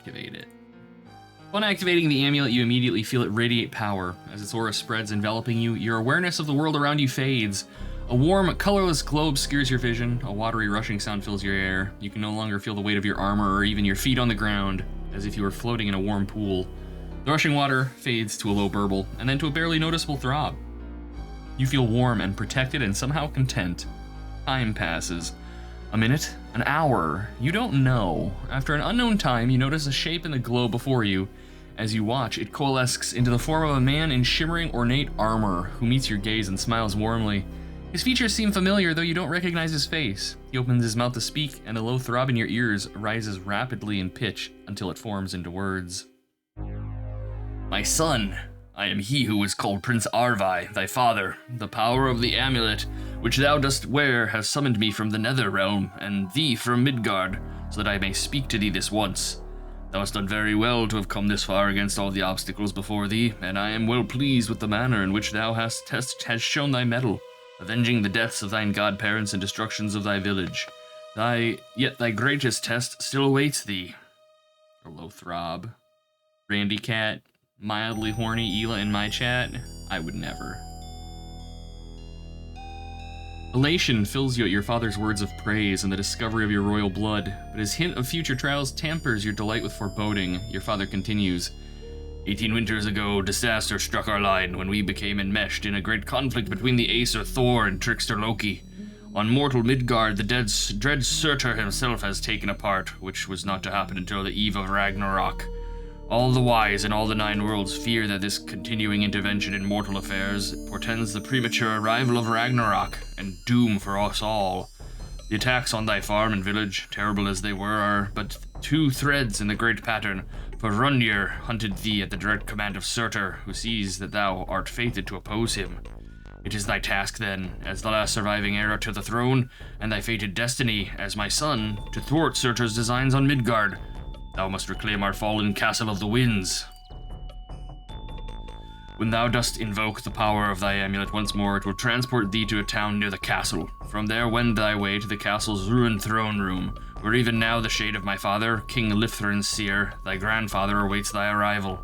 activate it. Upon activating the amulet, you immediately feel it radiate power. As its aura spreads, enveloping you, your awareness of the world around you fades. A warm, colorless glow obscures your vision. A watery, rushing sound fills your air. You can no longer feel the weight of your armor or even your feet on the ground, as if you were floating in a warm pool. The rushing water fades to a low burble, and then to a barely noticeable throb. You feel warm and protected and somehow content. Time passes. A minute? An hour? You don't know. After an unknown time, you notice a shape in the glow before you. As you watch, it coalesces into the form of a man in shimmering, ornate armor, who meets your gaze and smiles warmly. His features seem familiar, though you don't recognize his face. He opens his mouth to speak, and a low throb in your ears rises rapidly in pitch until it forms into words. My son, I am he who is called Prince Arvi, thy father. The power of the amulet, which thou dost wear, has summoned me from the nether realm, and thee from Midgard, so that I may speak to thee this once. Thou hast done very well to have come this far against all the obstacles before thee, and I am well pleased with the manner in which thou hast shown thy mettle, avenging the deaths of thine godparents and destructions of thy village. Yet thy greatest test still awaits thee. A low throb. Randy Cat, mildly horny Ela in my chat? I would never. Elation fills you at your father's words of praise and the discovery of your royal blood, but his hint of future trials tampers your delight with foreboding. Your father continues. 18 winters ago, disaster struck our line when we became enmeshed in a great conflict between the Acer Thor and Trickster Loki. On mortal Midgard, the dread Surtur himself has taken a part, which was not to happen until the eve of Ragnarok. All the wise in all the 9 worlds fear that this continuing intervention in mortal affairs portends the premature arrival of Ragnarok and doom for us all. The attacks on thy farm and village, terrible as they were, are but 2 threads in the great pattern, for Crunchier hunted thee at the direct command of Surtur, who sees that thou art fated to oppose him. It is thy task then, as the last surviving heir to the throne, and thy fated destiny, as my son, to thwart Surtur's designs on Midgard. Thou must reclaim our fallen castle of the winds. When thou dost invoke the power of thy amulet once more, it will transport thee to a town near the castle. From there wend thy way to the castle's ruined throne room, where even now the shade of my father, King Lithrin's seer, thy grandfather, awaits thy arrival.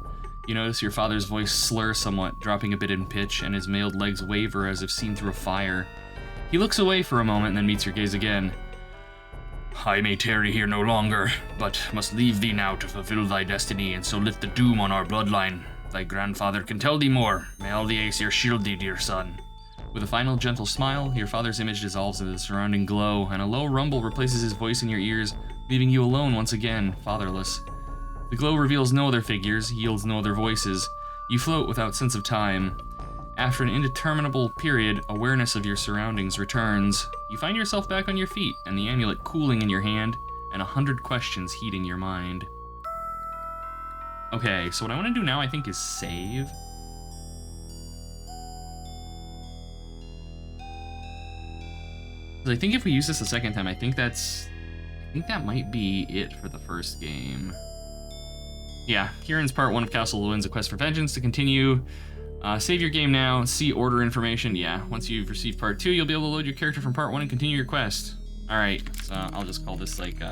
You notice your father's voice slur somewhat, dropping a bit in pitch, and his mailed legs waver as if seen through a fire. He looks away for a moment and then meets your gaze again. I may tarry here no longer, but must leave thee now to fulfill thy destiny and so lift the doom on our bloodline. Thy grandfather can tell thee more. May all the Aesir shield thee, dear son. With a final gentle smile, your father's image dissolves into the surrounding glow, and a low rumble replaces his voice in your ears, leaving you alone once again, fatherless. The glow reveals no other figures, yields no other voices. You float without sense of time. After an indeterminable period, awareness of your surroundings returns. You find yourself back on your feet, and the amulet cooling in your hand, and 100 questions heating your mind. Okay, so what I want to do now, I think, is save. I think if we use this a second time, I think that might be it for the first game. Yeah, here ends part 1 of Castle of the Winds, A Quest for Vengeance. To continue, save your game now, see order information. Yeah, once you've received part 2, you'll be able to load your character from part 1 and continue your quest. Alright, so I'll just call this like,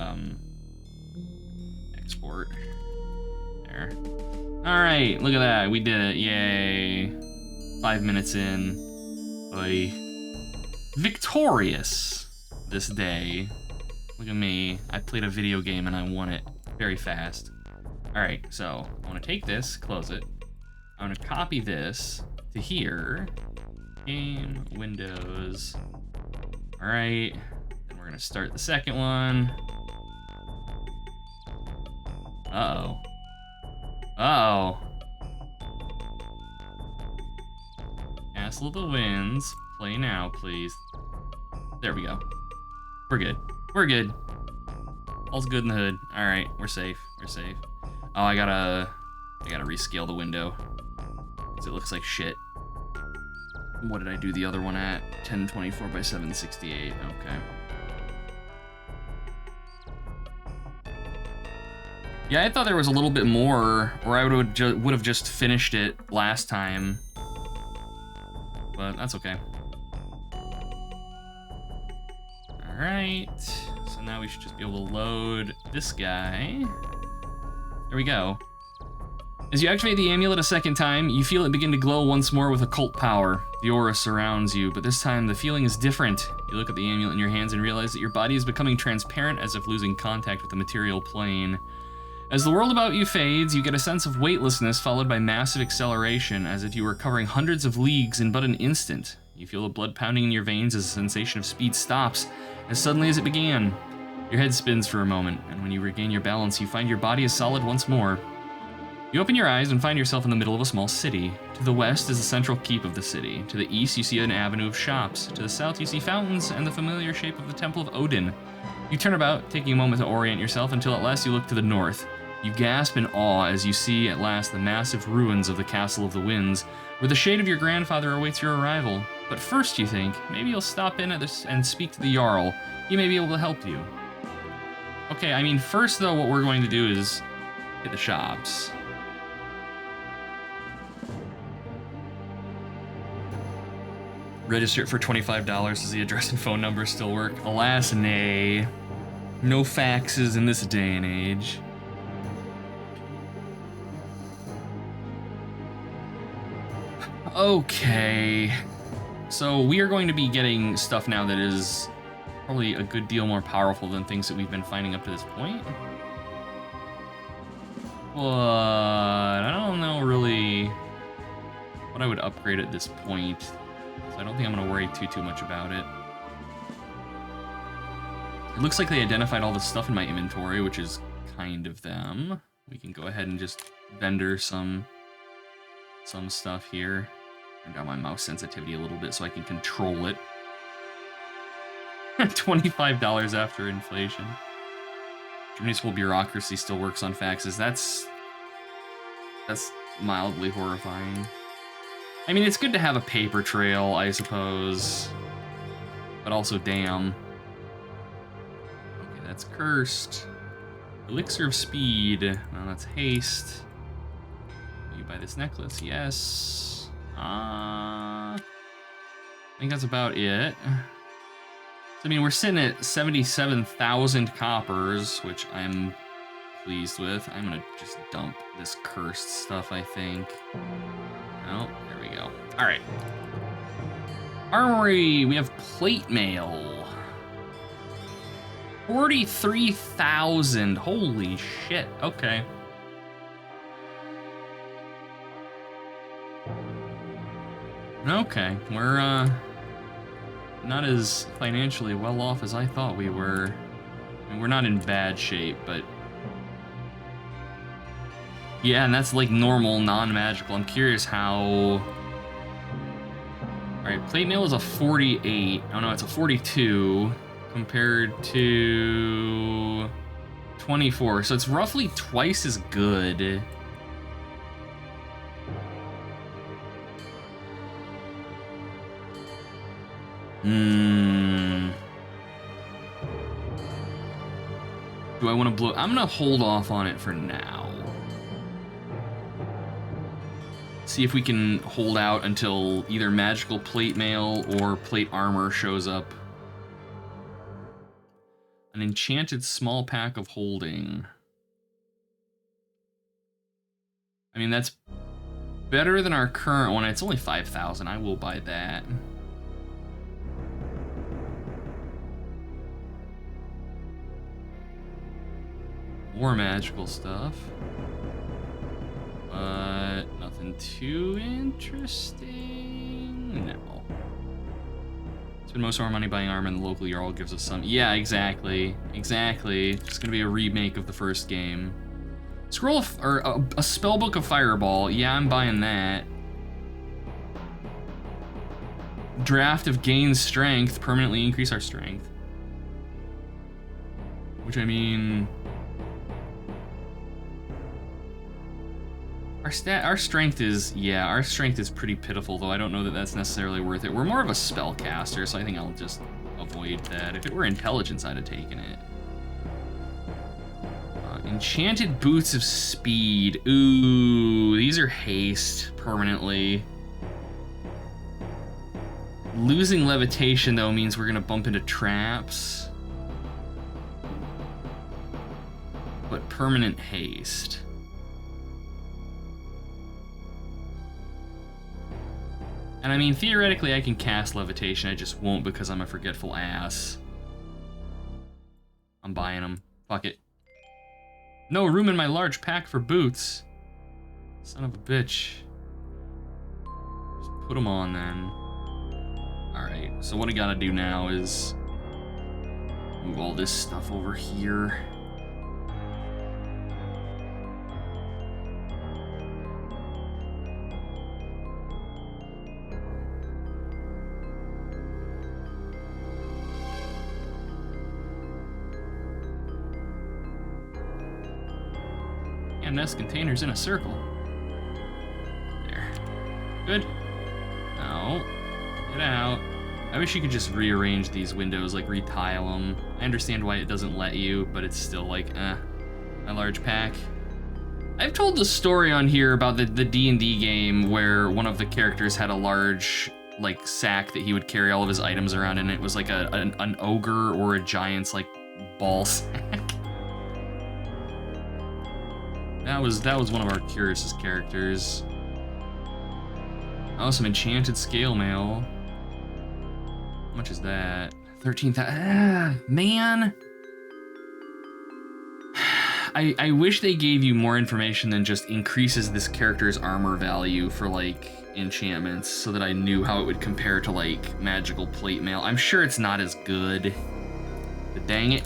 export. There. Alright, look at that, we did it, yay. 5 minutes in. Oy. Victorious this day. Look at me, I played a video game and I won it very fast. Alright, so I want to take this, close it. I'm going to copy this to here. Game, Windows. Alright, then we're going to start the second one. Uh-oh. Uh-oh. Castle of the Winds. Play now, please. There we go. We're good. We're good. All's good in the hood. Alright, we're safe. We're safe. Oh, I gotta rescale the window, because it looks like shit. What did I do the other one at? 1024 by 768. Okay. Yeah, I thought there was a little bit more, or I would have just finished it last time. But that's okay. Alright. So now we should just be able to load this guy. There we go. As you activate the amulet a second time, you feel it begin to glow once more with occult power. The aura surrounds you, but this time the feeling is different. You look at the amulet in your hands and realize that your body is becoming transparent, as if losing contact with the material plane. As the world about you fades, you get a sense of weightlessness followed by massive acceleration, as if you were covering hundreds of leagues in but an instant. You feel the blood pounding in your veins as the sensation of speed stops, as suddenly as it began. Your head spins for a moment, and when you regain your balance, you find your body is solid once more. You open your eyes and find yourself in the middle of a small city. To the west is the central keep of the city. To the east, you see an avenue of shops. To the south, you see fountains and the familiar shape of the Temple of Odin. You turn about, taking a moment to orient yourself, until at last you look to the north. You gasp in awe as you see at last the massive ruins of the Castle of the Winds, where the shade of your grandfather awaits your arrival. But first, you think, maybe you'll stop in at this and speak to the Jarl. He may be able to help you. Okay, I mean, first though, what we're going to do is hit the shops. Register it for $25. Does the address and phone number still work? Alas, nay. No faxes in this day and age. Okay. So we are going to be getting stuff now that is probably a good deal more powerful than things that we've been finding up to this point. But I don't know really what I would upgrade at this point. So I don't think I'm gonna worry too much about it. It looks like they identified all the stuff in my inventory, which is kind of them. We can go ahead and just vendor some stuff here. Turn down my mouse sensitivity a little bit so I can control it. $25 after inflation. Municipal bureaucracy still works on faxes. That's mildly horrifying. I mean, it's good to have a paper trail, I suppose. But also, damn. Okay, that's cursed. Elixir of speed. No, that's haste. Will you buy this necklace? Yes. I think that's about it. So, I mean, we're sitting at 77,000 coppers, which I'm pleased with. I'm gonna just dump this cursed stuff, I think. Oh, there we go. All right. Armory, we have plate mail. 43,000, holy shit, okay. Okay, we're not as financially well off as I thought we were. I mean, we're not in bad shape, but yeah, and that's like normal, non-magical. I'm curious how... Alright, plate mail is a 48. Oh no, it's a 42 compared to 24. So it's roughly twice as good. Do I want to blow? I'm gonna hold off on it for now. See if we can hold out until either magical plate mail or plate armor shows up. An enchanted small pack of holding. I mean, that's better than our current one. It's only 5,000. I will buy that. More magical stuff. But nothing too interesting. No. Spend most of our money buying armor, and the local Jarl gives us some. Yeah, exactly. Exactly. It's gonna be a remake of the first game. Scroll of, or a spellbook of Fireball. Yeah, I'm buying that. Draft of Gain Strength. Permanently increase our strength. Which, I mean... Our strength is, yeah, our strength is pretty pitiful, though I don't know that that's necessarily worth it. We're more of a spellcaster, so I think I'll just avoid that. If it were intelligence, I'd have taken it. Enchanted Boots of Speed. Ooh, these are haste permanently. Losing levitation, though, means we're gonna bump into traps. But permanent haste. And I mean, theoretically, I can cast levitation. I just won't because I'm a forgetful ass. I'm buying them. Fuck it. No room in my large pack for boots. Son of a bitch. Just put them on then. Alright, so what I gotta do now is move all this stuff over here. And nest containers in a circle. There. Good. No. Get out. I wish you could just rearrange these windows, like retile them. I understand why it doesn't let you, but it's still like, a large pack. I've told the story on here about the D&D game where one of the characters had a large, like, sack that he would carry all of his items around, and it was like an ogre or a giant's, like, ball sack. That was one of our Curious's characters. Oh, some enchanted scale mail. How much is that? 13,000. Man. I wish they gave you more information than just increases this character's armor value for, like, enchantments, so that I knew how it would compare to, like, magical plate mail. I'm sure it's not as good. But dang it.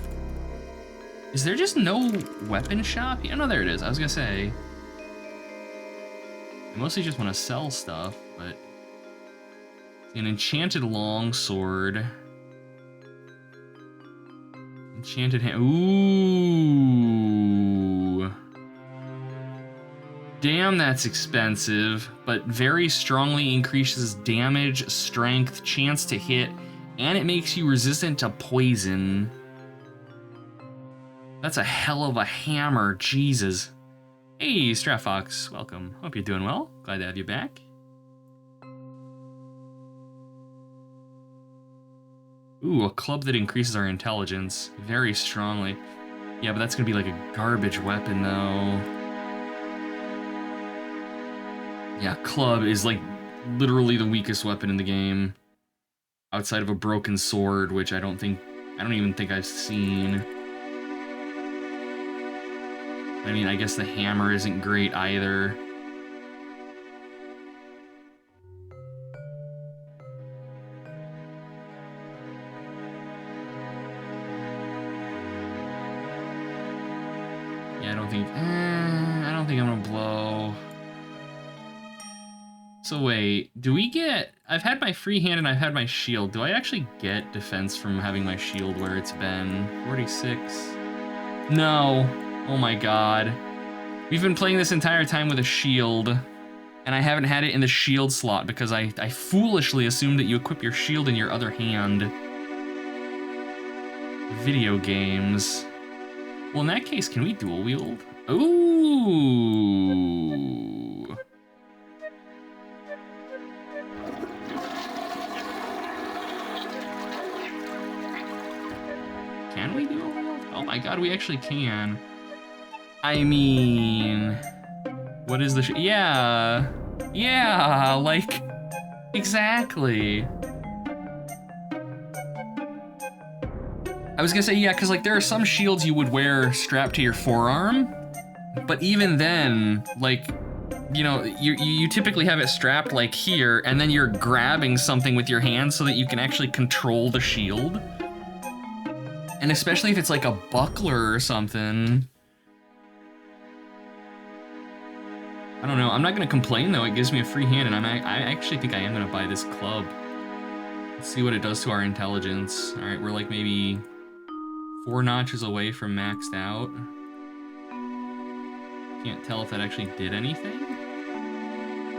Is there just no weapon shop? Yeah, no, there it is. I was gonna say. I mostly just want to sell stuff, but... An enchanted longsword. Enchanted hand. Ooh. Damn, that's expensive, but very strongly increases damage, strength, chance to hit, and it makes you resistant to poison. That's a hell of a hammer, Jesus. Hey, Strafox, welcome. Hope you're doing well. Glad to have you back. Ooh, a club that increases our intelligence very strongly. Yeah, but that's gonna be like a garbage weapon, though. Yeah, club is like literally the weakest weapon in the game. Outside of a broken sword, which I don't even think I've seen. I mean, I guess the hammer isn't great either. Yeah, I don't think I'm gonna blow. So wait, do we get, I've had my free hand and I've had my shield. Do I actually get defense from having my shield where it's been? 46? No. Oh my god. We've been playing this entire time with a shield, and I haven't had it in the shield slot because I foolishly assumed that you equip your shield in your other hand. Video games. Well, in that case, can we dual wield? Ooh. Can we dual wield? Oh my god, we actually can. I mean, what is the yeah, like, exactly. I was gonna say, yeah, because like there are some shields you would wear strapped to your forearm, but even then, like, you know, you typically have it strapped like here, and then you're grabbing something with your hand so that you can actually control the shield. And especially if it's like a buckler or something. I don't know, I'm not gonna complain though, it gives me a free hand, and I actually think I am gonna buy this club. Let's see what it does to our intelligence. Alright, we're like maybe 4 notches away from maxed out. Can't tell if that actually did anything.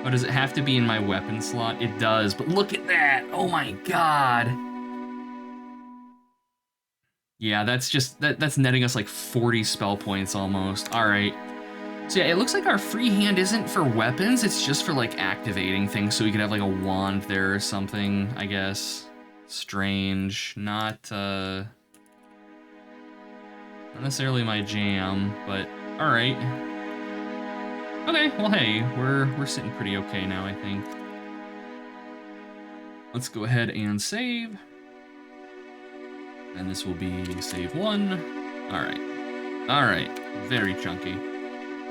Oh, does it have to be in my weapon slot? It does, but look at that! Oh my god! Yeah, that's just, that's netting us like 40 spell points almost. Alright. So yeah, it looks like our free hand isn't for weapons, it's just for like activating things, so we could have like a wand there or something, I guess. Strange. Not necessarily my jam, but alright. Okay, well hey, we're sitting pretty okay now, I think. Let's go ahead and save. And this will be save 1. Alright, very chunky.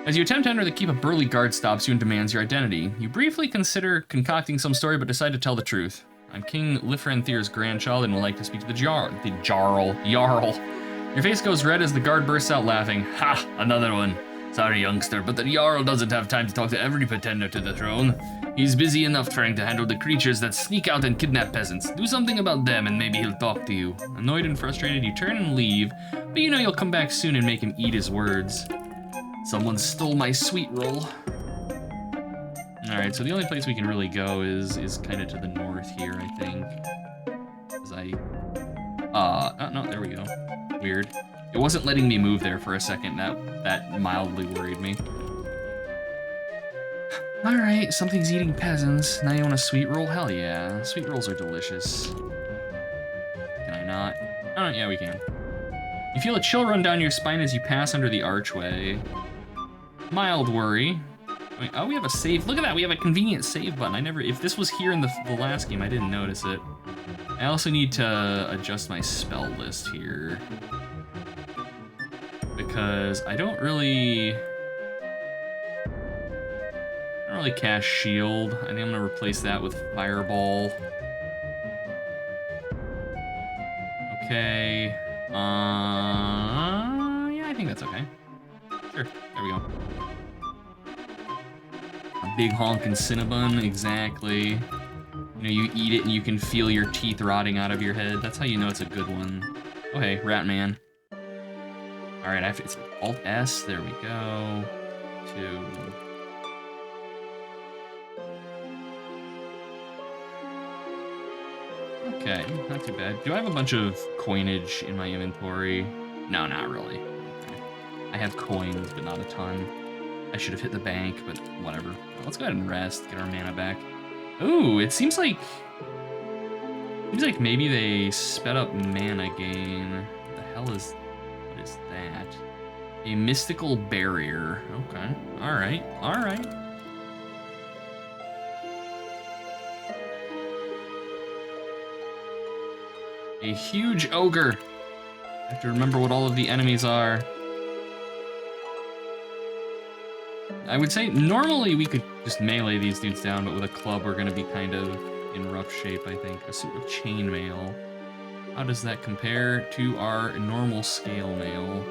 As you attempt to enter the keep, a burly guard stops you and demands your identity. You briefly consider concocting some story, but decide to tell the truth. I'm King Lifrenthir's grandchild and would like to speak to the Jarl. Your face goes red as the guard bursts out laughing. Ha! Another one. Sorry, youngster, but the Jarl doesn't have time to talk to every pretender to the throne. He's busy enough trying to handle the creatures that sneak out and kidnap peasants. Do something about them and maybe he'll talk to you. Annoyed and frustrated, you turn and leave, but you know you'll come back soon and make him eat his words. Someone stole my sweet roll. Alright, so the only place we can really go is kind of to the north here, I think. Oh, no, there we go. Weird. It wasn't letting me move there for a second. That mildly worried me. Alright, something's eating peasants. Now you want a sweet roll? Hell yeah. Sweet rolls are delicious. Can I not? Oh, yeah, we can. You feel a chill run down your spine as you pass under the archway. Mild worry. Wait, oh, we have a save. Look at that, we have a convenient save button. If this was here in the last game, I didn't notice it. I also need to adjust my spell list here. Because I don't really cast shield. I think I'm gonna replace that with fireball. Okay. Yeah, I think that's okay. Sure, there we go. A big honkin' Cinnabon, exactly. You know, you eat it and you can feel your teeth rotting out of your head. That's how you know it's a good one. Oh hey, Ratman. Alright, it's Alt-S, there we go. 2. Okay, not too bad. Do I have a bunch of coinage in my inventory? No, not really. Okay. I have coins, but not a ton. I should have hit the bank, but whatever. Let's go ahead and rest, get our mana back. Ooh, it seems like maybe they sped up mana gain. What the hell is that? A mystical barrier. Okay. Alright. A huge ogre. I have to remember what all of the enemies are. I would say normally we could just melee these dudes down, but with a club we're gonna be kind of in rough shape, I think. A suit of chainmail. How does that compare to our normal scale mail?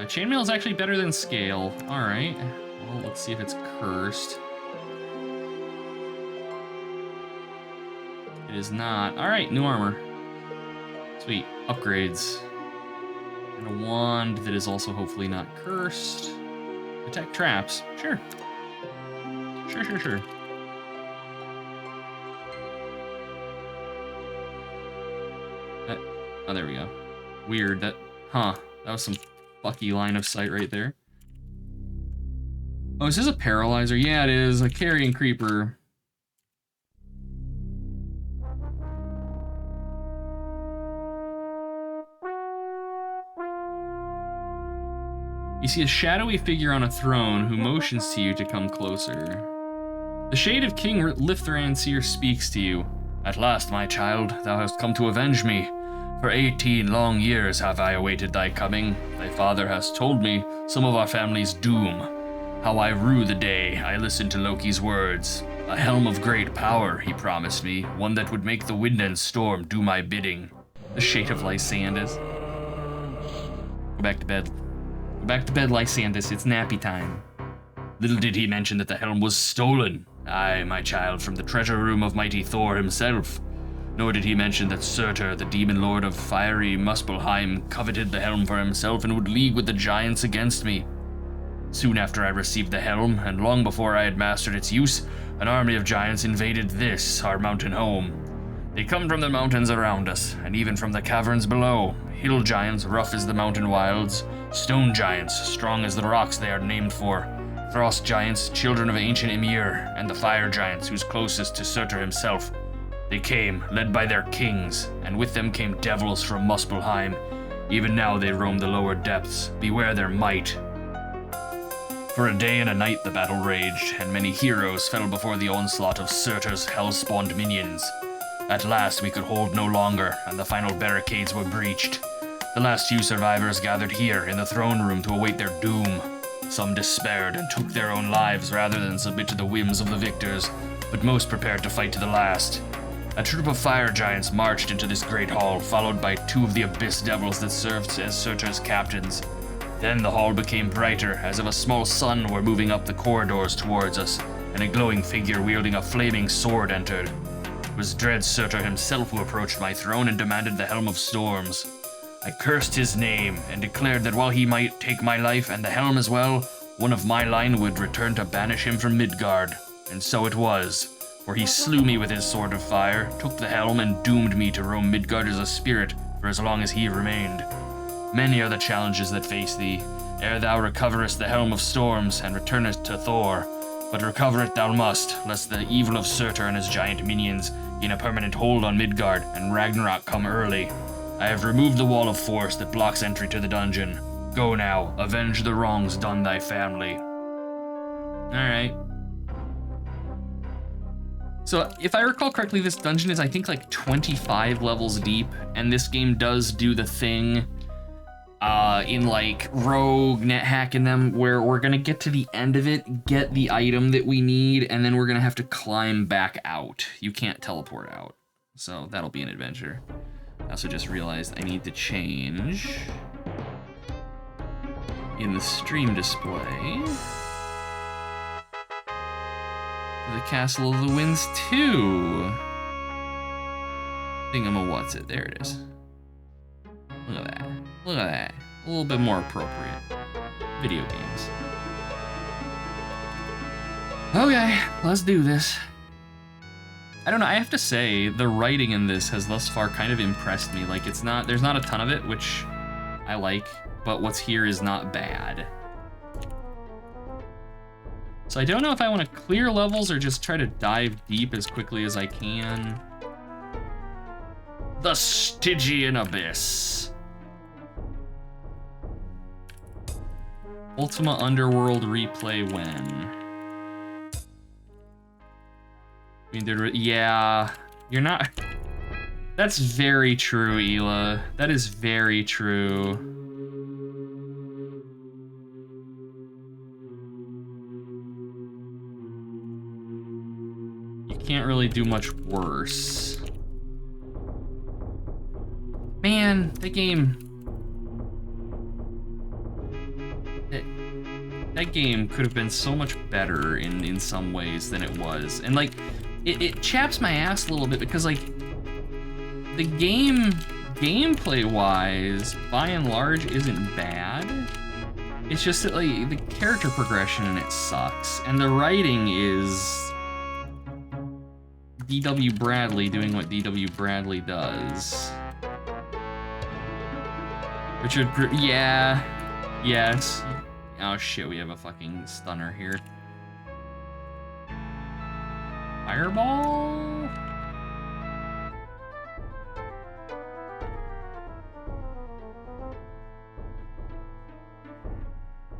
Chainmail is actually better than scale. Alright. Well, let's see if it's cursed. It is not. Alright, new armor. Sweet. Upgrades. And a wand that is also hopefully not cursed. Detect traps. Sure. Sure. Oh, there we go. Weird. That was some fucky line of sight right there. Oh, is this a paralyzer? Yeah, it is. A carrying creeper. You see a shadowy figure on a throne who motions to you to come closer. The shade of King Lifrenthir speaks to you. At last, my child, thou hast come to avenge me. For 18 long years have I awaited thy coming. Thy father has told me some of our family's doom. How I rue the day I listened to Loki's words. A helm of great power, he promised me, one that would make the wind and storm do my bidding. The shade of Lysandus. Go back to bed. Go back to bed, Lysandus, it's nappy time. Little did he mention that the helm was stolen. Aye, my child, from the treasure room of mighty Thor himself. Nor did he mention that Surtur, the demon lord of fiery Muspelheim, coveted the helm for himself and would league with the giants against me. Soon after I received the helm, and long before I had mastered its use, an army of giants invaded this, our mountain home. They come from the mountains around us, and even from the caverns below. Hill giants, rough as the mountain wilds. Stone giants, strong as the rocks they are named for. Frost giants, children of ancient Ymir, and the fire giants, who's closest to Surtur himself. They came, led by their kings, and with them came devils from Muspelheim. Even now they roam the lower depths. Beware their might. For a day and a night the battle raged, and many heroes fell before the onslaught of Surtur's hell-spawned minions. At last we could hold no longer, and the final barricades were breached. The last few survivors gathered here in the throne room to await their doom. Some despaired and took their own lives rather than submit to the whims of the victors, but most prepared to fight to the last. A troop of fire giants marched into this great hall, followed by 2 of the abyss devils that served as Surtur's captains. Then the hall became brighter, as if a small sun were moving up the corridors towards us, and a glowing figure wielding a flaming sword entered. It was dread Surtur himself who approached my throne and demanded the Helm of Storms. I cursed his name, and declared that while he might take my life and the helm as well, one of my line would return to banish him from Midgard. And so it was, for he slew me with his sword of fire, took the helm, and doomed me to roam Midgard as a spirit for as long as he remained. Many are the challenges that face thee, ere thou recoverest the Helm of Storms and returnest to Thor. But recover it thou must, lest the evil of Surtur and his giant minions gain a permanent hold on Midgard and Ragnarok come early. I have removed the wall of force that blocks entry to the dungeon. Go now, avenge the wrongs done thy family. Alright. So, if I recall correctly, this dungeon is, I think, like 25 levels deep, and this game does do the thing in like rogue net hacking them where we're gonna get to the end of it, get the item that we need, and then we're gonna have to climb back out. You can't teleport out. So that'll be an adventure. I also just realized I need to change in the stream display to the Castle of the Winds 2. Thingamawhat's-it, there it is. Look at that. Look at that. A little bit more appropriate. Video games. Okay, let's do this. I don't know, I have to say, the writing in this has thus far kind of impressed me. Like, there's not a ton of it, which I like, but what's here is not bad. So I don't know if I want to clear levels or just try to dive deep as quickly as I can. The Stygian Abyss. Ultima Underworld replay when? I mean, yeah, you're not... That's very true, Ela. That is very true. You can't really do much worse. Man, that game... That game could have been so much better in some ways than it was. And like, it chaps my ass a little bit because like, the game, gameplay-wise, by and large, isn't bad. It's just that like, the character progression in it sucks. And the writing is D.W. Bradley doing what D.W. Bradley does. Richard, yeah, yes. Oh shit, we have a fucking stunner here. Fireball?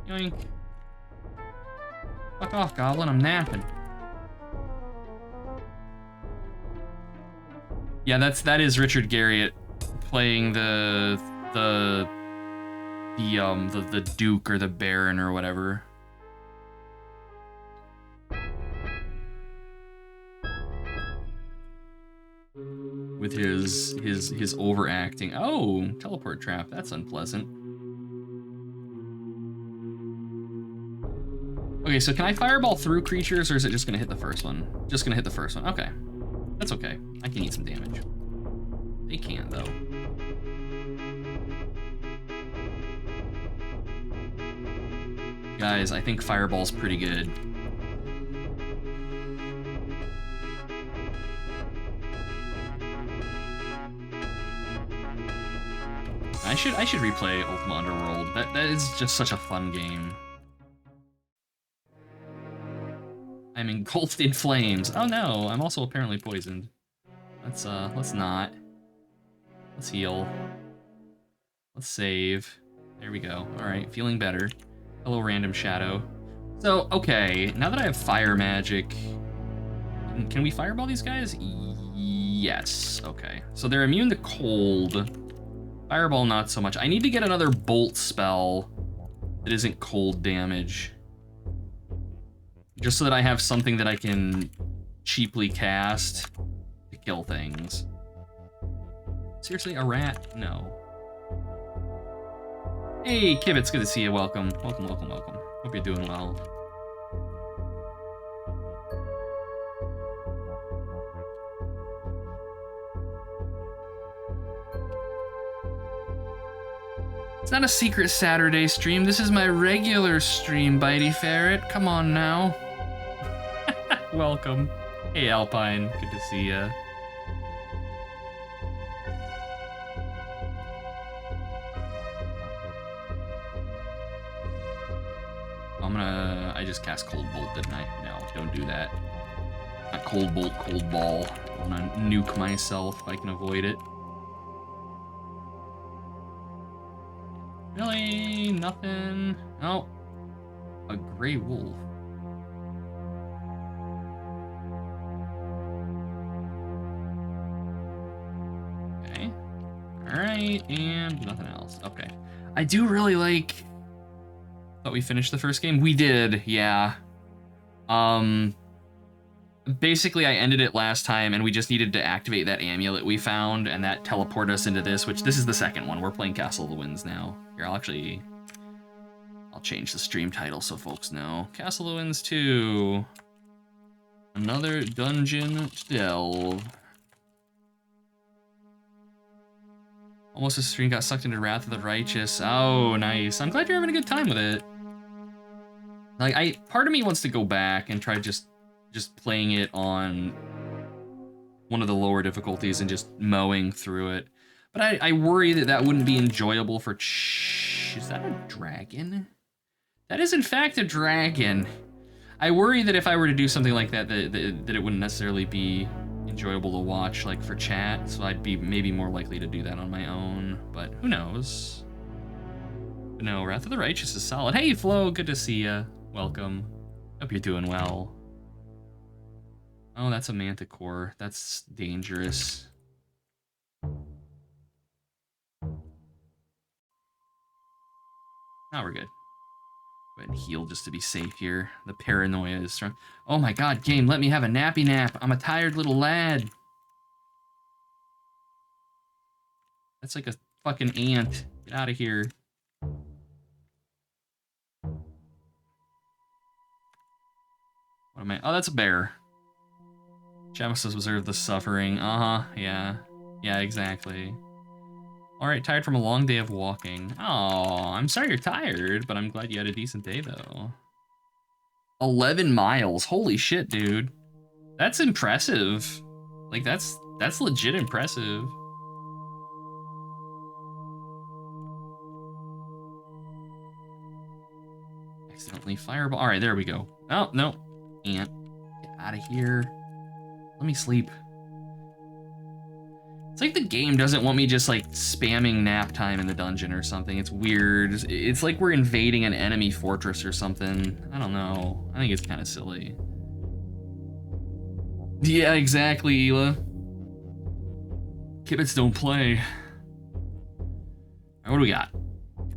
Yoink. Fuck off, Goblin, I'm napping. Yeah, that is Richard Garriott playing the Duke or the Baron or whatever. With his overacting. Oh, teleport trap. That's unpleasant. Okay, so can I fireball through creatures, or is it just gonna hit the first one? Just gonna hit the first one. Okay, that's okay. I can eat some damage. They can't though. Guys, I think fireball's pretty good. I should replay Ultima Underworld. That is just such a fun game. I'm engulfed in flames. Oh no, I'm also apparently poisoned. Let's not. Let's heal. Let's save. There we go. All right, feeling better. Hello, random shadow. So, okay, now that I have fire magic, can we fireball these guys? Yes, okay. So they're immune to cold. Fireball, not so much. I need to get another bolt spell that isn't cold damage. Just so that I have something that I can cheaply cast to kill things. Seriously, a rat? No. Hey, Kibitz, good to see you. Welcome. Welcome, welcome, welcome. Hope you're doing well. It's not a secret Saturday stream. This is my regular stream, Bitey Ferret. Come on now. Welcome. Hey, Alpine. Good to see ya. I just cast Cold Bolt, didn't I? No, don't do that. Not Cold Bolt, Cold Ball. I'm gonna nuke myself if I can avoid it. Really? Nothing? Oh. A gray wolf. Okay. Alright, and nothing else. Okay. I do really like... Thought we finished the first game? We did, yeah. Basically, I ended it last time, and we just needed to activate that amulet we found, and that teleported us into this, which this is the second one. We're playing Castle of the Winds now. Here, I'll change the stream title so folks know. Castle of the Winds 2. Another dungeon to delve. Almost a stream got sucked into Wrath of the Righteous. Oh, nice. I'm glad you're having a good time with it. Like, part of me wants to go back and try just playing it on one of the lower difficulties and just mowing through it. But I worry that wouldn't be enjoyable for... Is that a dragon? That is, in fact, a dragon. I worry that if I were to do something like that, that it wouldn't necessarily be enjoyable to watch, like, for chat. So I'd be maybe more likely to do that on my own. But who knows? But no, Wrath of the Righteous is solid. Hey, Flo, good to see ya. Welcome. Hope you're doing well. Oh, that's a manticore. That's dangerous. Now we're good. Go ahead and heal just to be safe here. The paranoia is strong. Oh my god, game, let me have a nappy nap. I'm a tired little lad. That's like a fucking ant. Get out of here. What am I? Oh, that's a bear. Genesis observe the suffering. Uh-huh, yeah. Yeah, exactly. Alright, tired from a long day of walking. Oh, I'm sorry you're tired, but I'm glad you had a decent day, though. 11 miles. Holy shit, dude. That's impressive. Like, that's legit impressive. Accidentally fireball. Alright, there we go. Oh, no. Ant. Get out of here. Let me sleep. It's like the game doesn't want me just like spamming nap time in the dungeon or something. It's weird. It's like we're invading an enemy fortress or something. I don't know. I think it's kind of silly. Yeah, exactly, Ela. Kibitz don't play. Alright, what do we got?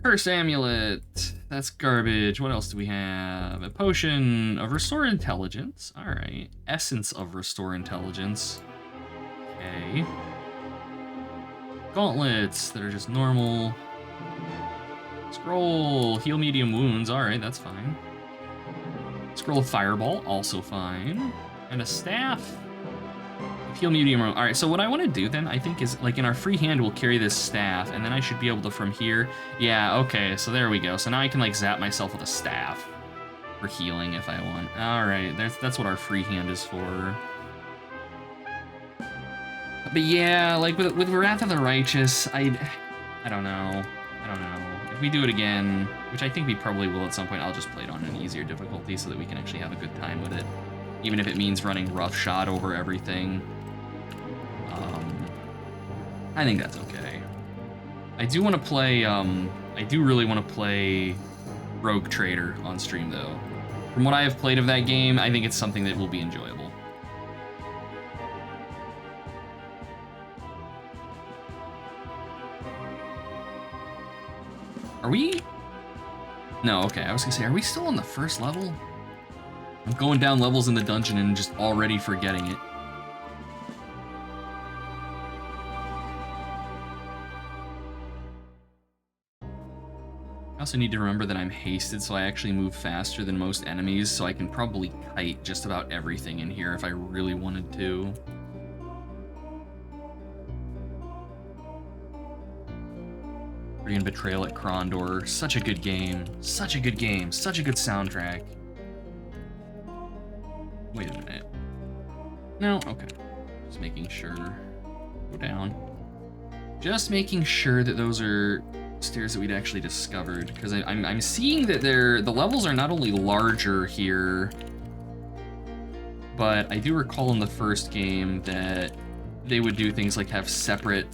Curse amulet. That's garbage. What else do we have? A potion of restore intelligence. Alright. Essence of restore intelligence. Okay. Gauntlets that are just normal. Scroll, heal medium wounds. Alright, that's fine. Scroll of fireball, also fine. And a staff. Heal medium. Alright, so what I want to do then, I think, is like in our free hand, we'll carry this staff, and then I should be able to from here. Yeah, okay, so there we go. So now I can like zap myself with a staff for healing if I want. Alright, that's what our free hand is for. But yeah, like with Wrath of the Righteous, I don't know. If we do it again, which I think we probably will at some point, I'll just play it on an easier difficulty so that we can actually have a good time with it. Even if it means running roughshod over everything. I think that's okay. I do want to play, I do really want to play Rogue Trader on stream though. From what I have played of that game, I think it's something that will be enjoyable. Are we? No, okay, I was gonna say, are we still on the first level? I'm going down levels in the dungeon and just already forgetting it. I also need to remember that I'm hasted, so I actually move faster than most enemies, so I can probably kite just about everything in here if I really wanted to. Friggin' Betrayal at Krondor. Such a good game. Such a good game. Such a good soundtrack. Wait a minute. No? Okay. Just making sure. Go down. Just making sure that those are stairs that we'd actually discovered, because I'm seeing that the levels are not only larger here, but I do recall in the first game that they would do things like have separate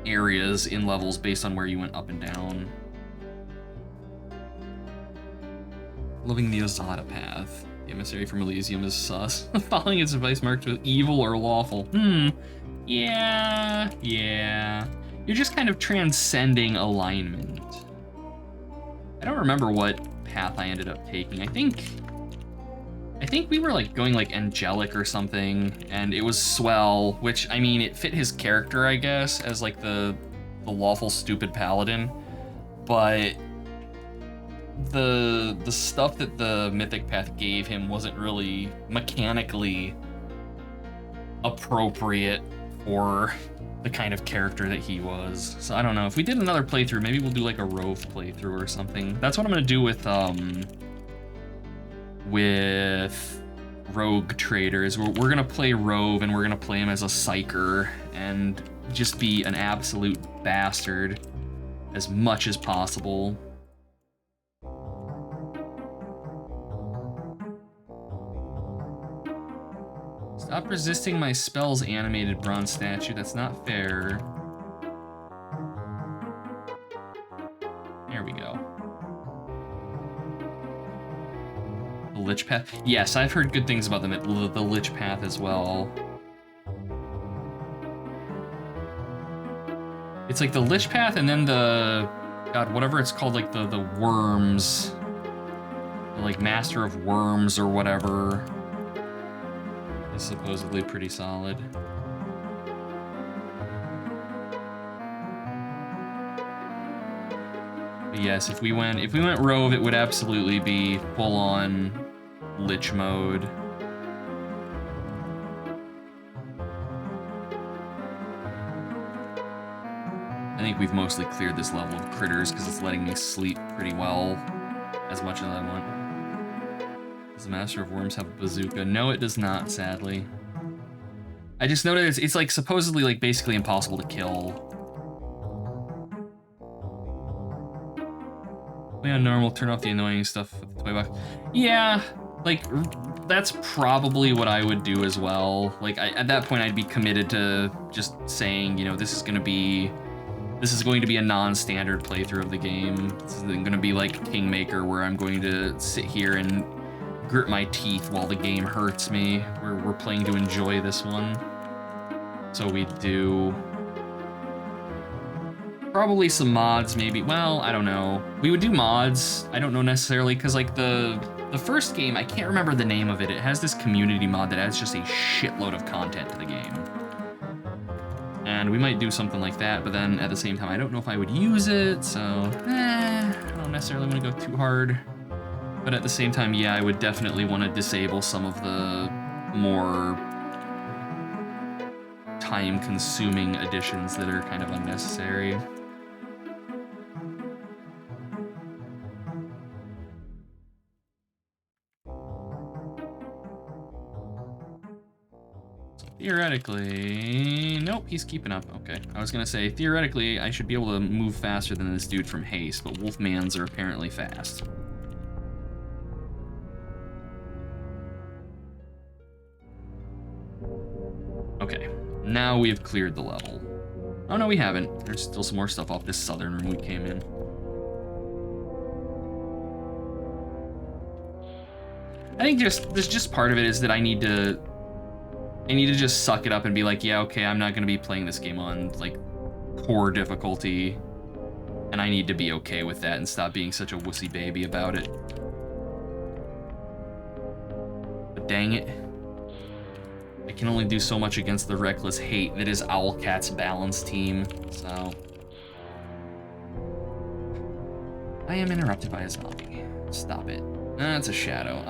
areas in levels based on where you went up and down. Loving the Azada path. The emissary from Elysium is sus. Following its advice marked with evil or lawful. Yeah. You're just kind of transcending alignment. I don't remember what path I ended up taking. I think we were like going like angelic or something, and it was swell, which, I mean, it fit his character, I guess, as like the lawful stupid paladin, but the stuff that the mythic path gave him wasn't really mechanically appropriate for the kind of character that he was. So I don't know, if we did another playthrough, maybe we'll do like a Rove playthrough or something. That's what I'm gonna do with Rogue Traders. We're gonna play Rove, and we're gonna play him as a psyker and just be an absolute bastard as much as possible. Stop resisting my spells, animated bronze statue. That's not fair. There we go. The Lich Path? Yes, I've heard good things about the Lich Path as well. It's like the Lich Path and then the... God, whatever it's called, like the worms. The, like, Master of Worms or whatever. Is supposedly pretty solid. But yes, if we went Rove, it would absolutely be full-on Lich mode. I think we've mostly cleared this level of critters because it's letting me sleep pretty well, as much as I want. Does the Master of Worms have a bazooka? No, it does not, sadly. I just noticed it's like supposedly like basically impossible to kill. Play on normal, turn off the annoying stuff with the toy box. Yeah, like that's probably what I would do as well. Like at that point I'd be committed to just saying, you know, this is going to be a non-standard playthrough of the game. This isn't going to be like Kingmaker where I'm going to sit here and grit my teeth while the game hurts me. We're playing to enjoy this one. So we do probably some mods, maybe. Well, I don't know. We would do mods. I don't know necessarily, because like the first game, I can't remember the name of it. It has this community mod that adds just a shitload of content to the game. And we might do something like that, but then at the same time, I don't know if I would use it, so I don't necessarily want to go too hard. But at the same time, yeah, I would definitely want to disable some of the more time-consuming additions that are kind of unnecessary. So theoretically... Nope, he's keeping up. Okay. I was going to say, theoretically, I should be able to move faster than this dude from haste, but Wolfmans are apparently fast. Okay, now we've cleared the level. Oh no, we haven't. There's still some more stuff off this southern room we came in. I think there's just part of it is that I need to just suck it up and be like, yeah, okay, I'm not gonna be playing this game on like core difficulty, and I need to be okay with that and stop being such a wussy baby about it. But dang it, I can only do so much against the reckless hate that is Owlcat's balance team. So I am interrupted by a zombie. Stop it. That's a shadow.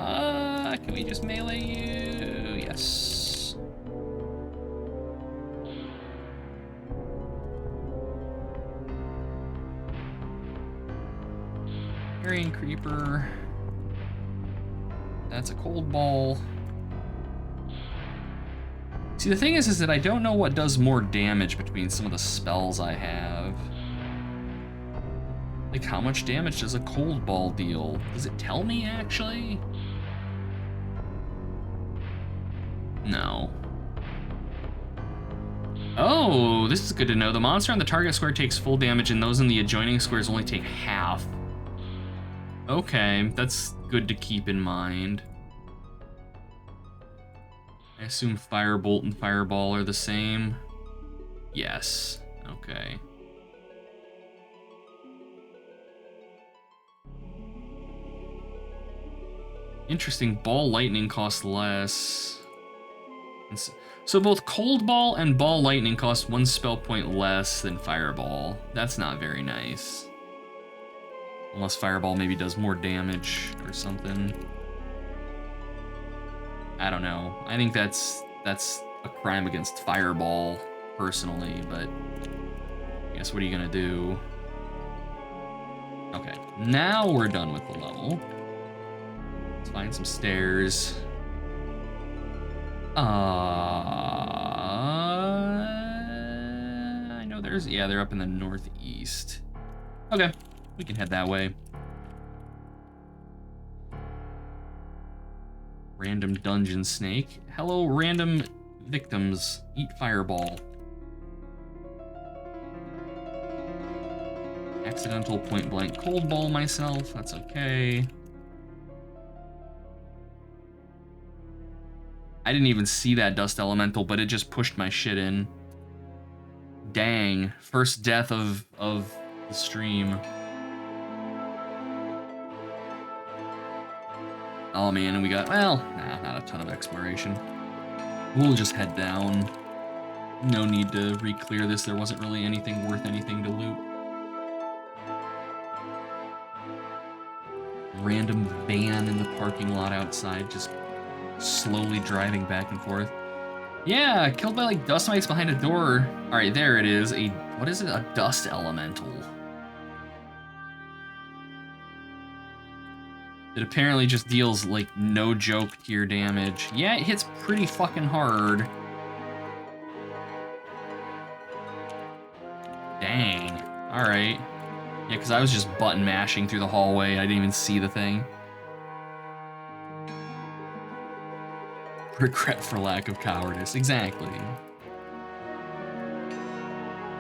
Can we just melee you? Yes. Carrying creeper. That's a cold ball. See, the thing is that I don't know what does more damage between some of the spells I have. Like, how much damage does a cold ball deal? Does it tell me, actually? No. Oh, this is good to know. The monster on the target square takes full damage, and those in the adjoining squares only take half. Okay, that's good to keep in mind. I assume Firebolt and Fireball are the same. Yes, okay. Interesting, Ball Lightning costs less. So both Cold Ball and Ball Lightning cost 1 spell point less than Fireball. That's not very nice. Unless Fireball maybe does more damage or something. I don't know. I think that's a crime against Fireball, personally, but I guess what are you gonna do? Okay, now we're done with the level. Let's find some stairs. I know yeah, they're up in the northeast. Okay, we can head that way. Random dungeon snake. Hello, random victims. Eat Fireball. Accidental point blank cold ball myself. That's okay. I didn't even see that dust elemental, but it just pushed my shit in. Dang. First death of the stream. Oh man, and we got, well, nah, not a ton of exploration. We'll just head down. No need to re-clear this. There wasn't really anything worth anything to loot. Random van in the parking lot outside, just slowly driving back and forth. Yeah, killed by like dust mites behind a door. All right, there it is. What is it? A dust elemental. It apparently just deals like no joke tier damage. Yeah, it hits pretty fucking hard. Dang. All right. Yeah, because I was just button mashing through the hallway. I didn't even see the thing. Regret for lack of cowardice. Exactly.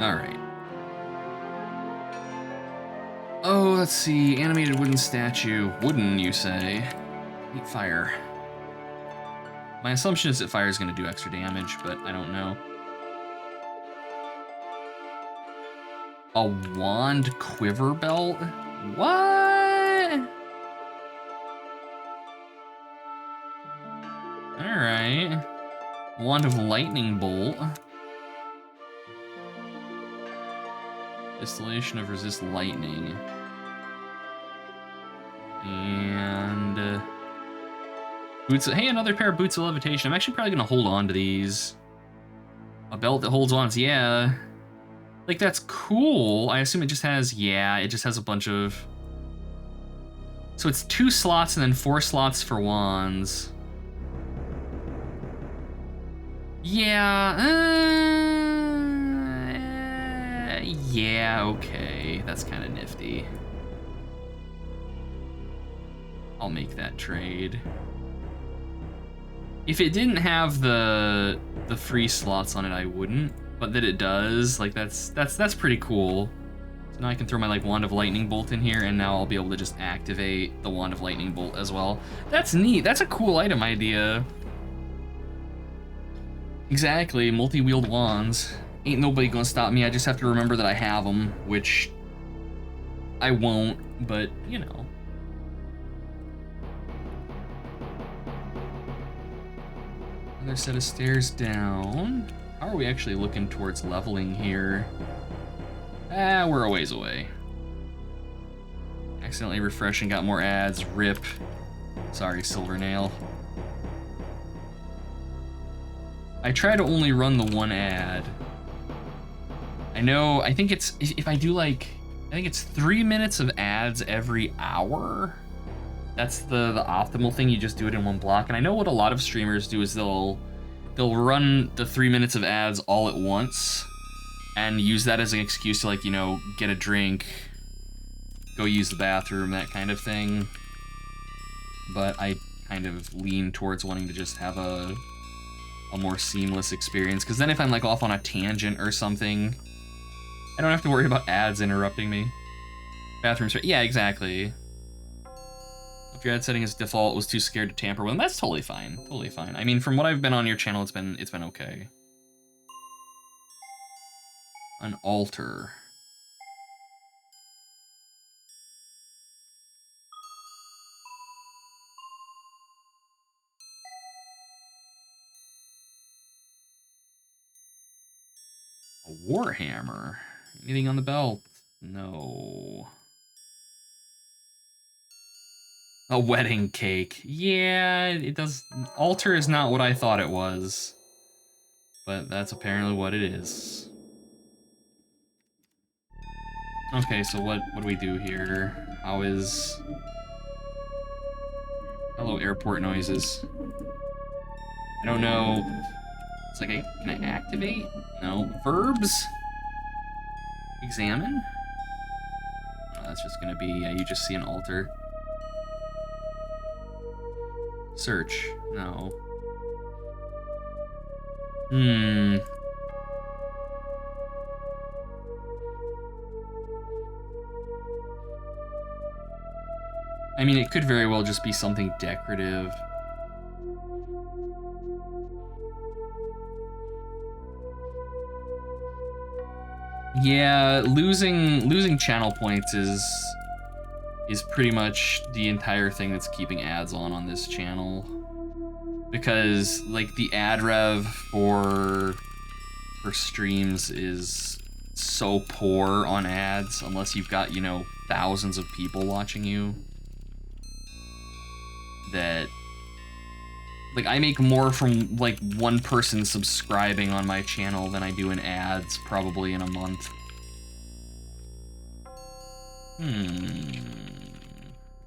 All right. Oh, let's see. Animated wooden statue. Wooden, you say? Eat fire. My assumption is that fire is going to do extra damage, but I don't know. A wand quiver belt? What? Alright. Wand of lightning bolt. Distillation of resist lightning. And boots. Hey, another pair of boots of levitation. I'm actually probably gonna hold on to these. A belt that holds on. Yeah. Like, that's cool. I assume it just has, yeah, it just has a bunch of... So it's 2 slots and then 4 slots for wands. Yeah, yeah, okay. That's kind of nifty. I'll make that trade. If it didn't have the free slots on it, I wouldn't. But that it does, like that's pretty cool. So now I can throw my like Wand of Lightning Bolt in here, and now I'll be able to just activate the Wand of Lightning Bolt as well. That's neat. That's a cool item idea. Exactly, multi-wheeled wands. Ain't nobody gonna stop me. I just have to remember that I have them, which I won't, but you know. Another set of stairs down. How are we actually looking towards leveling here? We're a ways away. Accidentally refreshing, got more ads. Rip. Sorry, Silvernail. I try to only run the one ad. I know, I think it's, if I do like, I think it's 3 minutes of ads every hour. That's the optimal thing, you just do it in one block. And I know what a lot of streamers do is they'll run the 3 minutes of ads all at once and use that as an excuse to, like, you know, get a drink, go use the bathroom, that kind of thing. But I kind of lean towards wanting to just have a more seamless experience, because then if I'm like off on a tangent or something, I don't have to worry about ads interrupting me. Bathrooms, yeah, exactly. If your ad setting is default, was too scared to tamper with them, that's totally fine, totally fine. I mean, from what I've been on your channel, it's been okay. An altar. A warhammer. Anything on the belt? No. A wedding cake. Yeah, it does. Altar is not what I thought it was, but that's apparently what it is. Okay, so what do we do here? How is... Hello, airport noises. I don't know. It's like, can I activate? No. Verbs? Examine? Oh, that's just gonna be, yeah, you just see an altar. Search? No. I mean, it could very well just be something decorative. Yeah, losing channel points is pretty much the entire thing that's keeping ads on this channel. Because like the ad rev for streams is so poor on ads unless you've got, you know, thousands of people watching you, that like I make more from like one person subscribing on my channel than I do in ads probably in a month.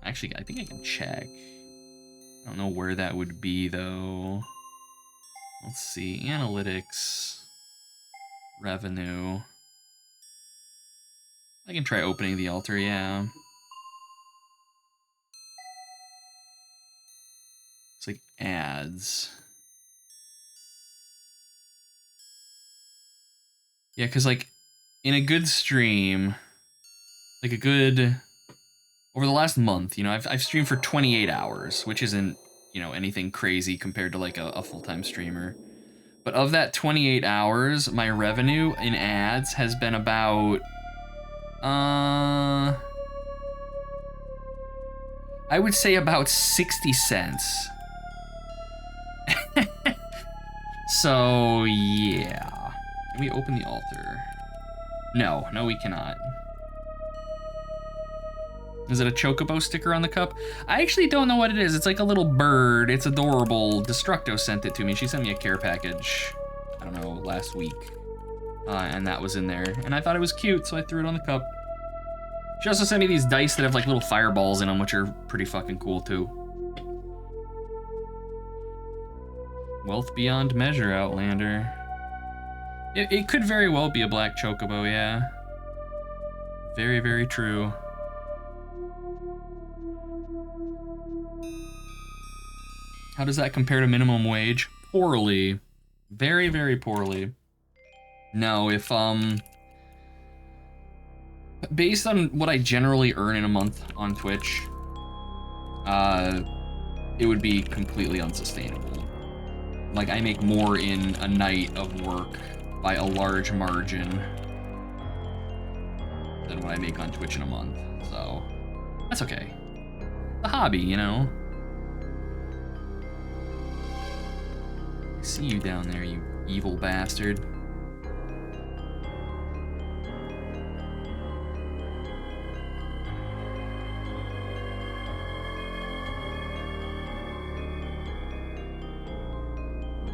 Actually, I think I can check. I don't know where that would be though. Let's see, analytics, revenue. I can try opening the altar, yeah. It's like ads. Yeah, because like in a good stream, like a good, over the last month, you know, I've streamed for 28 hours, which isn't, you know, anything crazy compared to like a full-time streamer. But of that 28 hours, my revenue in ads has been about, I would say about 60 cents. So, yeah. Can we open the altar? No, we cannot. Is it a chocobo sticker on the cup? I actually don't know what it is. It's like a little bird. It's adorable. Destructo sent it to me. She sent me a care package, I don't know, last week. And that was in there. And I thought it was cute, so I threw it on the cup. She also sent me these dice that have like little fireballs in them, which are pretty fucking cool too. Wealth beyond measure, Outlander. It could very well be a black chocobo, yeah. Very, very true. How does that compare to minimum wage? Poorly. Very, very poorly. No, if Based on what I generally earn in a month on Twitch, it would be completely unsustainable. Like, I make more in a night of work by a large margin than what I make on Twitch in a month, so that's okay. A hobby, you know? I see you down there, you evil bastard.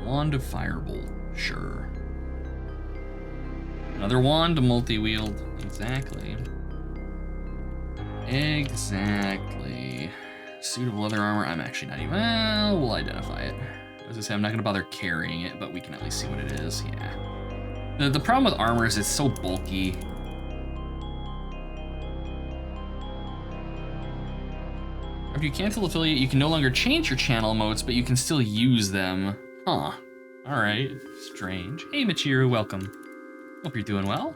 Wand of Firebolt, sure. Another wand to multi-wield, exactly. Exactly. Suit of leather armor, I'm actually not even, well, we'll identify it. As I say, I'm not gonna bother carrying it, but we can at least see what it is, yeah. The problem with armor is it's so bulky. After you cancel affiliate, you can no longer change your channel emotes, but you can still use them. Huh. Alright, strange. Hey Machiru, welcome. Hope you're doing well.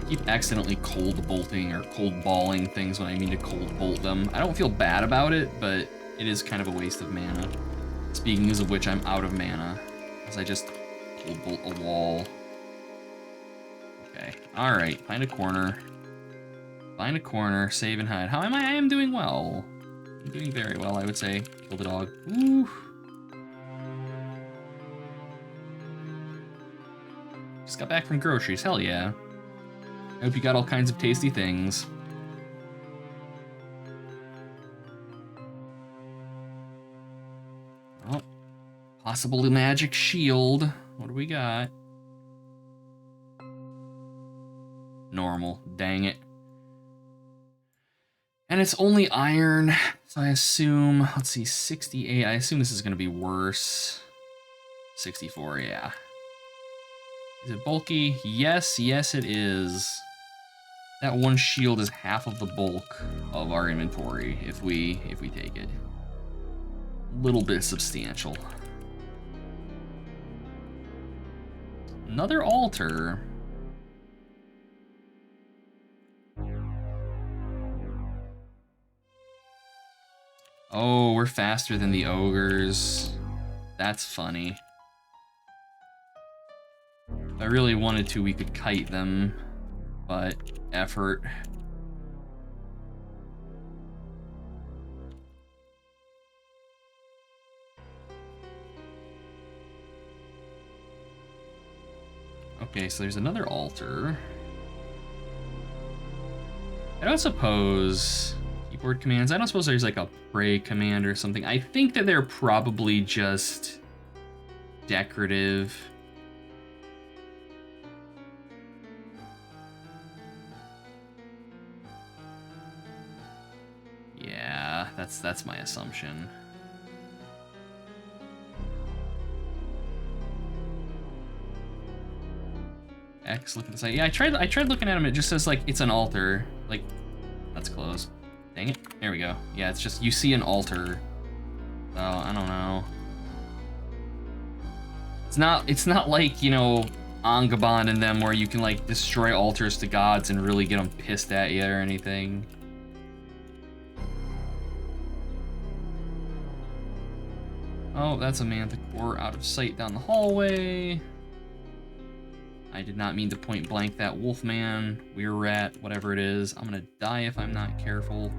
I keep accidentally cold bolting or cold balling things when I mean to cold bolt them. I don't feel bad about it, but it is kind of a waste of mana. Speaking of which, I'm out of mana, as I just cold bolt a wall. Okay, alright, find a corner. Find a corner, save and hide. How am I? I am doing well. I'm doing very well, I would say. Kill the dog. Ooh. Just got back from groceries, hell yeah. I hope you got all kinds of tasty things. Oh, possible magic shield. What do we got? Normal, dang it. And it's only iron, so I assume, let's see, 68, I assume this is gonna be worse. 64, yeah. Is it bulky? Yes, yes it is. That one shield is half of the bulk of our inventory if we take it. A little bit substantial. Another altar. Oh, we're faster than the ogres. That's funny. If I really wanted to, we could kite them, but effort. Okay, so there's another altar. I don't suppose... Keyboard commands, I don't suppose there's like a pray command or something. I think that they're probably just decorative. Yeah, that's my assumption. X, look at the site. Yeah, I tried looking at them. It just says like it's an altar. Like, that's closed. Dang it. There we go. Yeah, it's just you see an altar. So I don't know. It's not like, you know, Angaban and them where you can like destroy altars to gods and really get them pissed at you or anything. Oh, that's a manticore out of sight down the hallway. I did not mean to point blank that wolfman, weir rat, whatever it is. I'm gonna die if I'm not careful.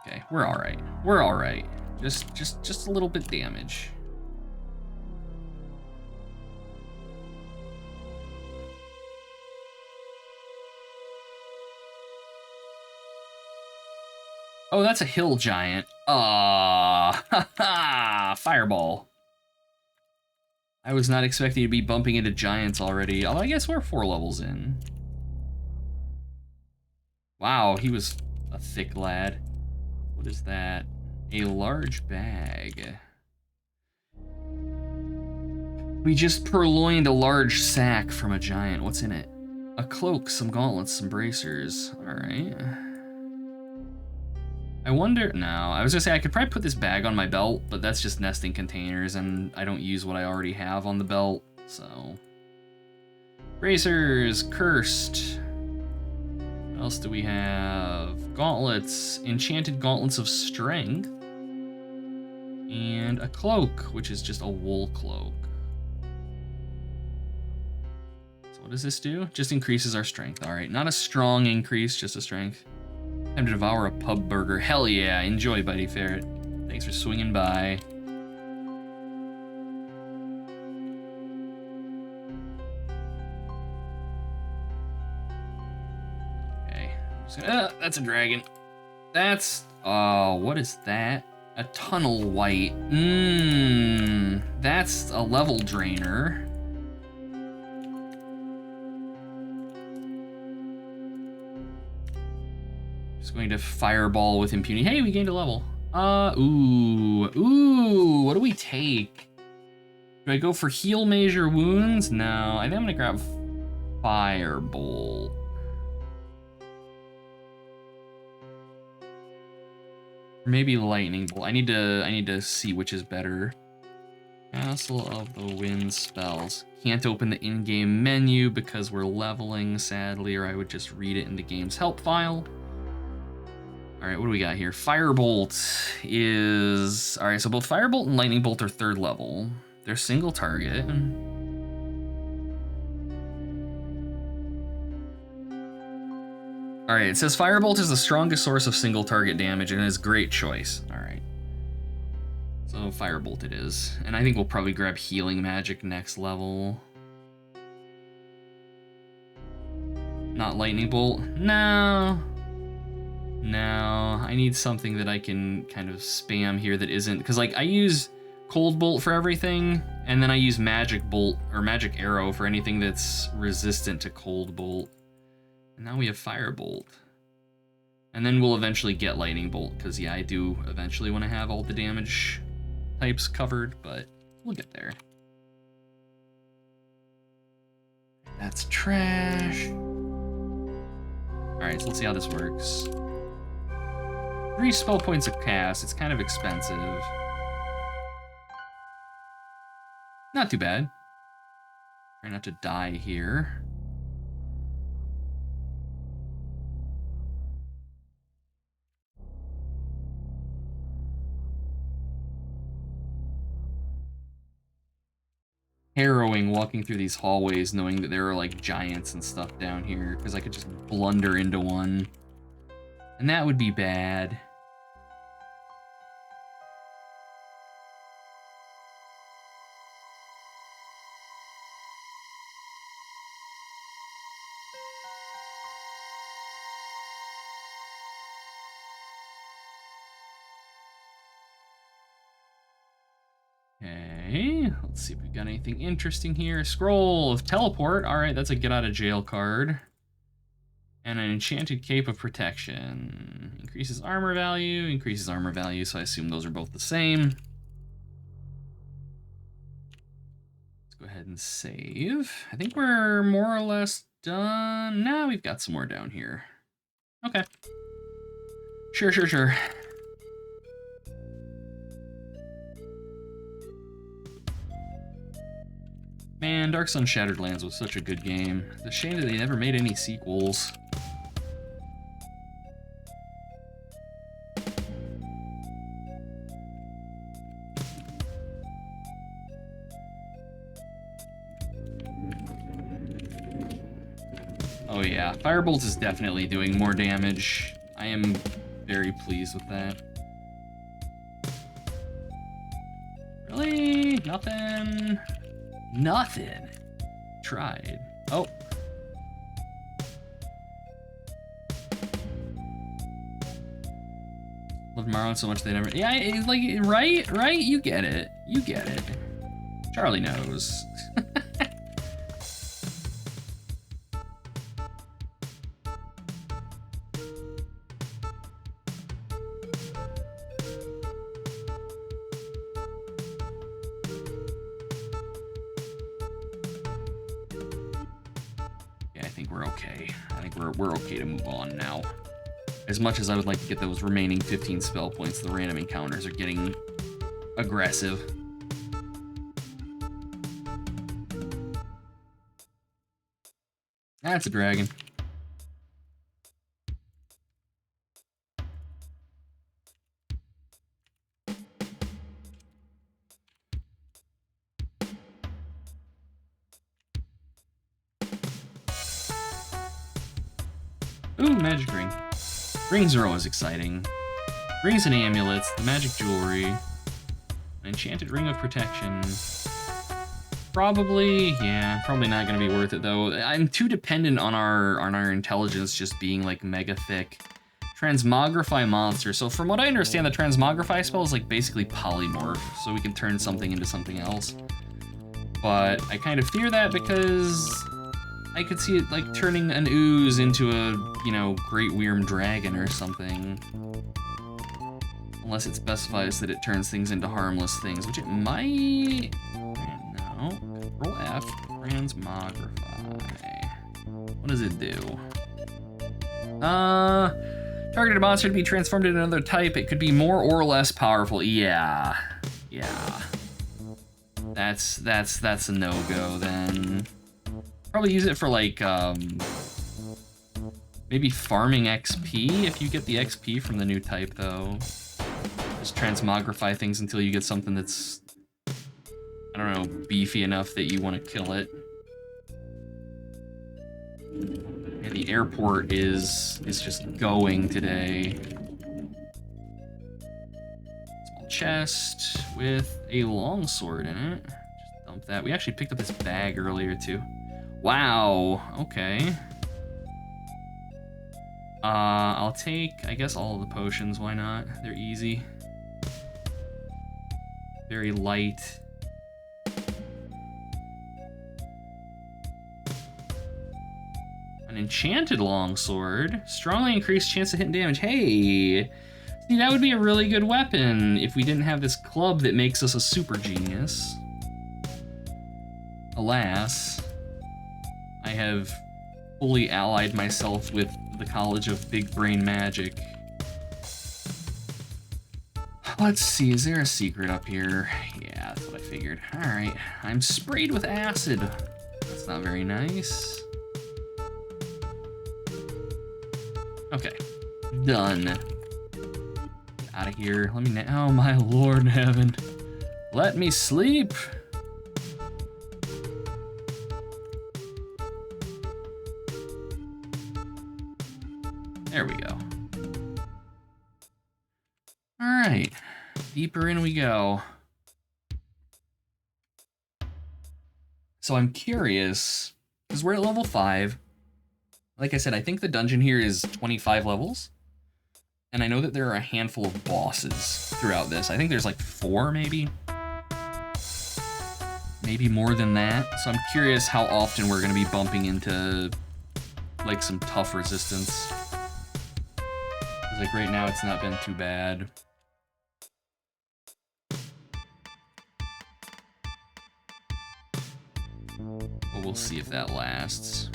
Okay, we're all right. We're all right. Just a little bit damage. Oh, that's a hill giant. Ah, ha ha! Fireball. I was not expecting to be bumping into giants already. Although I guess we're 4 levels in. Wow, he was a thick lad. What is that? A large bag. We just purloined a large sack from a giant. What's in it? A cloak, some gauntlets, some bracers. All right. I wonder, no, I was gonna say I could probably put this bag on my belt, but that's just nesting containers and I don't use what I already have on the belt, so. Bracers, cursed. What else do we have? Gauntlets, enchanted gauntlets of strength. And a cloak, which is just a wool cloak. So what does this do? Just increases our strength, all right. Not a strong increase, just a strength. Time to devour a pub burger. Hell yeah, enjoy, buddy ferret. Thanks for swinging by. Okay, that's a dragon. That's, oh, what is that? A tunnel white. That's a level drainer. Just going to fireball with impunity. Hey, we gained a level. Ooh, what do we take? Do I go for heal major wounds? No, I think I'm gonna grab firebolt. Maybe lightning bolt. I need to see which is better. Castle of the Wind spells. Can't open the in-game menu because we're leveling, sadly, or I would just read it in the game's help file. All right, what do we got here? Firebolt is... All right, so both Firebolt and Lightning Bolt are 3rd level. They're single target. All right, it says Firebolt is the strongest source of single target damage and is a great choice. All right. So Firebolt it is. And I think we'll probably grab Healing Magic next level. Not Lightning Bolt? No. No, I need something that I can kind of spam here that isn't, because like I use Cold Bolt for everything, and then I use Magic Bolt or Magic Arrow for anything that's resistant to Cold Bolt. And now we have Firebolt. And then we'll eventually get Lightning Bolt, because yeah, I do eventually want to have all the damage types covered, but we'll get there. That's trash. All right, so let's see how this works. 3 spell points of cast. It's kind of expensive. Not too bad. Try not to die here. Harrowing walking through these hallways knowing that there are like giants and stuff down here, because I could just blunder into one. And that would be bad. Okay, let's see if we've got anything interesting here. Scroll of Teleport. All right, that's a get out of jail card. And an enchanted cape of protection. Increases armor value, so I assume those are both the same. Let's go ahead and save. I think we're more or less done. Now we've got some more down here. Okay. Sure. Man, Dark Sun Shattered Lands was such a good game. It's a shame that they never made any sequels. Oh yeah, Firebolt is definitely doing more damage. I am very pleased with that. Really? Nothing? Nothing. Tried. Oh. Loved Marlon so much they never. Yeah, it's like, right? You get it. Charlie knows. We're okay to move on now. As much as I would like to get those remaining 15 spell points, the random encounters are getting aggressive. That's a dragon. Ooh, magic ring. Rings are always exciting. Rings and amulets, the magic jewelry, an enchanted ring of protection. Probably not gonna be worth it though. I'm too dependent on our intelligence just being like mega thick. Transmogrify monster. So from what I understand, the transmogrify spell is like basically polymorph, so we can turn something into something else. But I kind of fear that because I could see it like turning an ooze into a, you know, great Wyrm dragon or something. Unless it specifies that it turns things into harmless things, which it might. No. Control F. Transmogrify. What does it do? Targeted monster to be transformed into another type. It could be more or less powerful. Yeah. That's a no-go then. Probably use it for like maybe farming XP if you get the XP from the new type though. Just transmogrify things until you get something that's, I don't know, beefy enough that you want to kill it. Yeah, the airport is just going today. Small chest with a longsword in it. Just dump that. We actually picked up this bag earlier too. Wow, okay. I'll take, I guess, all of the potions, why not? They're easy. Very light. An enchanted longsword. Strongly increased chance of hitting damage. Hey! See, that would be a really good weapon if we didn't have this club that makes us a super genius. Alas, I have fully allied myself with the College of Big Brain Magic. Let's see, is there a secret up here? Yeah, that's what I figured. Alright, I'm sprayed with acid. That's not very nice. Okay, done. Get out of here. Let me, oh my lord in heaven. Let me sleep. There we go. All right, deeper in we go. So I'm curious, because we're at level 5. Like I said, I think the dungeon here is 25 levels. And I know that there are a handful of bosses throughout this. I think there's like 4 maybe. Maybe more than that. So I'm curious how often we're gonna be bumping into like some tough resistance. Because like right now it's not been too bad. But we'll see if that lasts.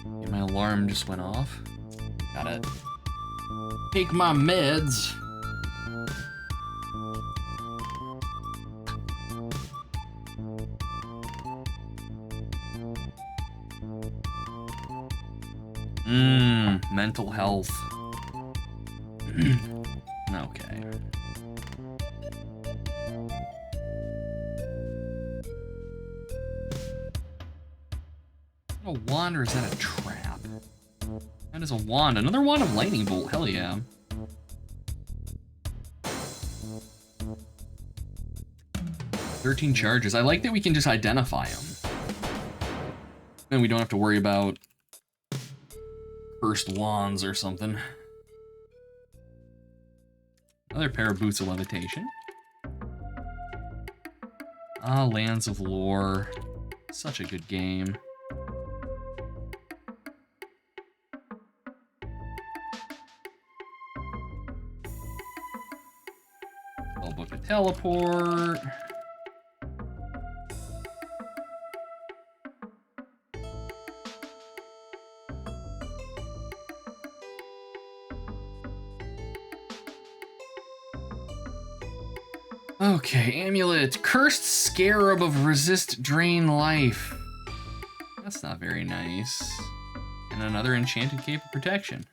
And my alarm just went off. Gotta take my meds. Mental health. Okay. A wand, or is that a trap? That is a wand. Another wand of lightning bolt. Hell yeah. "13 charges. I like that we can just identify them. Then we don't have to worry about cursed wands or something. Another pair of boots of levitation. Ah, Lands of Lore. Such a good game. I'll book a teleport. Okay, amulet. Cursed Scarab of Resist Drain Life. That's not very nice. And another enchanted cape of protection.